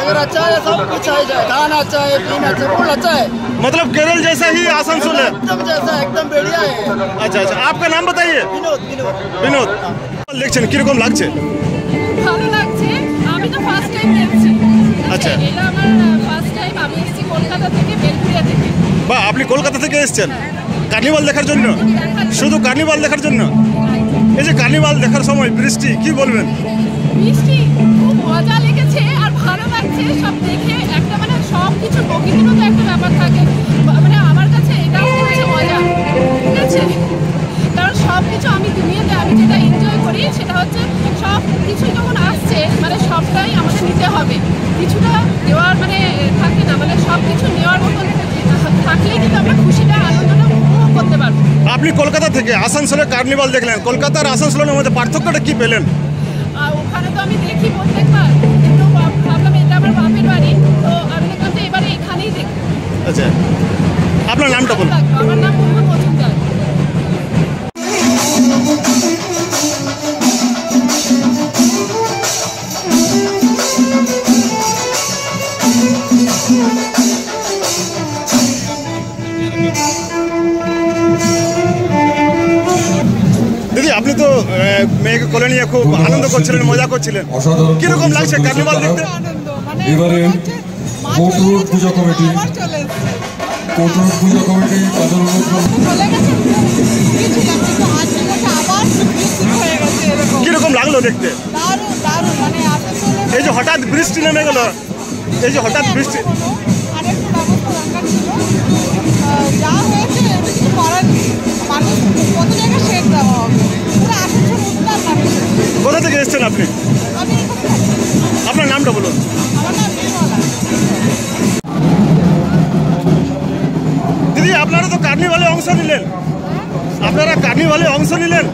अगर अच्छा है सब कुछ आ जाए, खाना अच्छा है, पीना अच्छा, फुल अच्छा है। मतलब केरल जैसा ही आसनसोल है? एकदम जैसा, एकदम बढ़िया है। अच्छा अच्छा, आपका नाम बताइए। विनोद। विनोद। विनोद, দেখছেন কিরকম লাগছে? ভালো লাগছে। আমি তো ফার্স্ট টাইম দেখছি। আচ্ছা, এটা আমার ফার্স্ট টাইম। আমি এসেছি কলকাতা থেকে, বেলঘরিয়া থেকে। বা আপনি কলকাতা থেকে এসেছেন কার্নিভাল দেখার জন্য? শুধু কার্নিভাল দেখার জন্য? এই যে কার্নিভাল দেখার সময় বৃষ্টি, কি বলবেন? বৃষ্টি খুব মজা লেগেছে আর ভালো লাগছে সব দেখে। একটা মানে সব কিছু প্রকৃতিরও তো একটা ব্যাপার থাকে, মানে আমার কাছে এটা হচ্ছে মজা, ঠিক আছে? কারণ সব কিছু আমি দুনিয়াতে আমি যেটা এনজয় করি সেটা হচ্ছে সব কিছু যখন আসছে মানে সবটাই আমাকে নিতে হবে। কিছুটা দেওয়ার মানে থাকে না, মানে সব কিছু নেওয়ার মতন থাকলেই কিন্তু আমরা খুশিটা আনন্দটা উপভোগ করতে পারবো। আপনি কলকাতা থেকে আসানসোলে কার্নিভাল দেখলেন, কলকাতার আসানসোলের মধ্যে পার্থক্যটা কি পেলেন? ওখানে তো আমি দেখি প্রত্যেকবার, কিন্তু ভাবলাম এটা আমার বাপের বাড়ি, তো আমি দেখলাম যে এবারে এখানেই দেখি। আচ্ছা, আপনার নামটা বলুন। আমার নাম মোহাম্মদ মজুমদার। দিদি, আপনি তো মেয়েকে কোলে নিয়ে খুব আনন্দ করছিলেন, মজা করছিলেন, কিরকম লাগছে কার্নিভাল দেখতে? এবারে কোটরোড পূজা কমিটি তাদের কিরকম লাগলো দেখতে? এই যে হঠাৎ বৃষ্টি নেমে গেল, এই যে হঠাৎ বৃষ্টি, যা হয়েছে কিছু করার নেই। মানুষ কত জায়গায় শেড দেওয়া হবে, পুরো আসানসোল উত্তর মানুষ। কোথা থেকে এসেছেন আপনি? আমি আপনার নামটা বলুন। আমার নাম বিমলা। দিদি, আপনারা তো কার্নিভালে অংশ নিলেন, আপনারা কার্নিভালে অংশ নিলেন,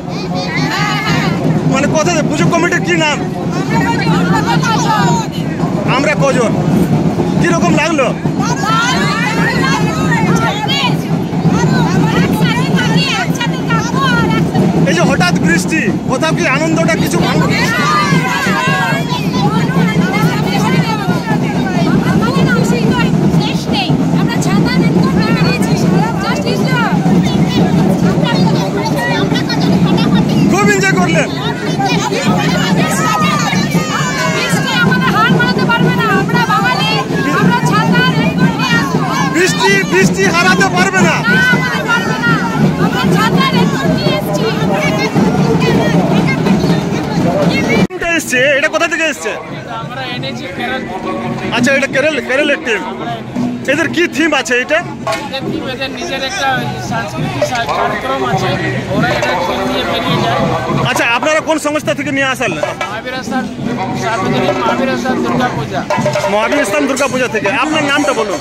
মানে কোথা থেকে? পুজো কমিটির কি নাম? আমরা কজন। কিরকম লাগলো? এই যে হঠাৎ বৃষ্টি, কোথাও কি আনন্দটা কিছু ভালো? খুব এনজয় করলেন? বৃষ্টি হারাতে পারবে না। এসছে, এটা কোথা থেকে এসছে? আচ্ছা, এটা কেরলের টিম। এদের কি থিম আছে? এটা এদের নিজের একটা সাংস্কৃতিক কার্যক্রম আছে, ওরা এটা থিম নিয়ে বেরিয়ে যায়। আচ্ছা, আপনারা কোন সংস্থা থেকে নিয়ে আসেন? মহাবীর স্থান, সার্বজনীন মহাবীর স্থান দুর্গা পূজা। মহাবীর স্থান দুর্গা পূজা থেকে। আপনার নামটা বলুন।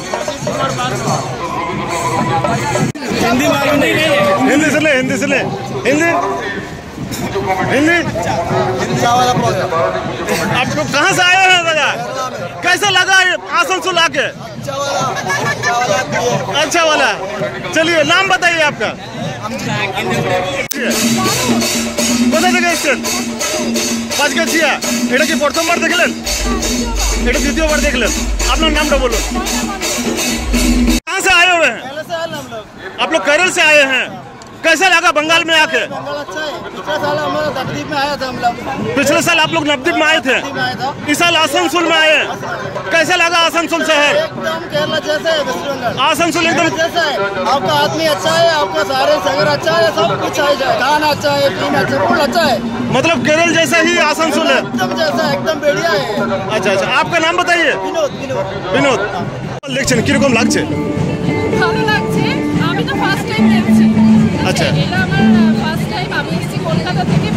हिंदी मालूम नहीं है? हिंदी से ले, हिंदी से ले, हिंदी हिंदी। आप लोग कहाँ से आए हैं दादा? कैसा लगा आसनसोल आके? अच्छा वाला। चलिए, नाम बताइए आपका। কোথা থেকে এসছেন? পাঁচগাছিয়া। এটা কি প্রথমবার দেখলেন? এটা দ্বিতীয়বার দেখলেন? আপনার নামটা বলুন। कहाँ से आए हुए हैं? पहले से आए हम लोग। आप लोग केरल से आए हैं, कैसा लगा बंगाल में आके? बंगाल अच्छा है। पिछले साल हम लोग नवद्वीप में आया था हम लोग। पिछले साल आप लोग नवद्वीप में आए थे, में आया था। इस साल आसनसोल में आए हैं, कैसा लगा आसनसोल शहर? एकदम केरला जैसे है, वेस्ट बंगाल आसनसोल एकदम जैसा है। आपका आदमी अच्छा है, आपका सारे सगर अच्छा है, सब कुछ आ जाए, खाना अच्छा है, पीना अच्छा, फुल अच्छा है। मतलब केरल जैसा ही आसनसोल है? एकदम जैसा, एकदम बढ़िया है। अच्छा अच्छा, आपका नाम बताइए। विनोद। विनोद। বিনোদ, দেখছেন কিরকম লাগছে? ভালো লাগছে। আমি তো ফার্স্ট টাইম দেখছি। আচ্ছা। এটা আমার ফার্স্ট টাইম। আমি এসেছি কলকাতা থেকে।